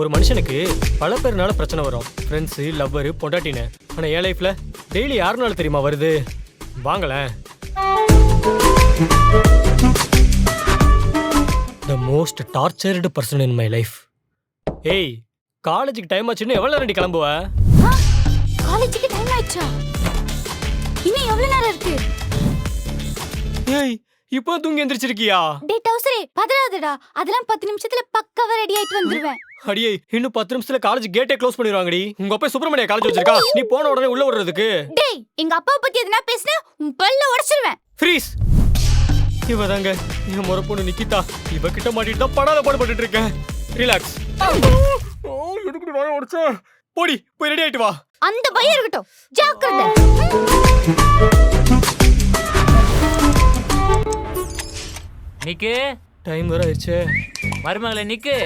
ஒரு மனுஷனுக்கு பல பேர்னால பிரச்சனை வரும். ஃப்ரெண்ட்ஸு, லவ்வரு, பொண்டாட்டின்னு. ஆனால் என் லைஃப்ல டெய்லி யாருனால தெரியுமா வருது? வாங்களேன். The most tortured person in my life. ஏய், காலேஜுக்கு டைம் ஆச்சுன்னு எவ்வளோ நேரம் கிளம்புவ? காலேஜுக்கு டைம் ஆயிடுச்சா? இன்னும் எவ்வளவு நேரம் இருக்கு? ஏய், இப்போ தூங்கி எந்திரிச்சிருக்கியா? டேய் டவுசரே, பதறாதடா. அதெல்லாம் 10 நிமிஷத்துல பக்காவா ரெடி ஆயிட்டு வந்துருவேன். அடியே, இன்னும் 10 நிமிஷத்துல காலேஜ் கேட்டே க்ளோஸ் பண்ணிடுவாங்கடி. உங்க அப்பா சுப்பிரமணிய காலேஜ் வச்சிருக்கா, நீ போன உடனே உள்ள விடுறதுக்கு. டேய், எங்க அப்பாவை பத்தி எதனா பேசினா உன் பல்ல உடைச்சிருவேன். ஃப்ரீஸ். இவதாங்க என் முறை பொண்ணு நிக்கிதா. இவ கிட்ட மாட்டிட்டு தான் படாத பாடுபட்டு இருக்கேன். ரிலாக்ஸ். எதுக்கு நான் உடைச்ச? போடி, போய் ரெடி ஆயிட்டு வா. அந்த பயம் இருக்கட்டும், ஜாக்கிரதை. நிக்கு, டைம் வர ஆயிடுச்சு. மருமகளே நிக்கு.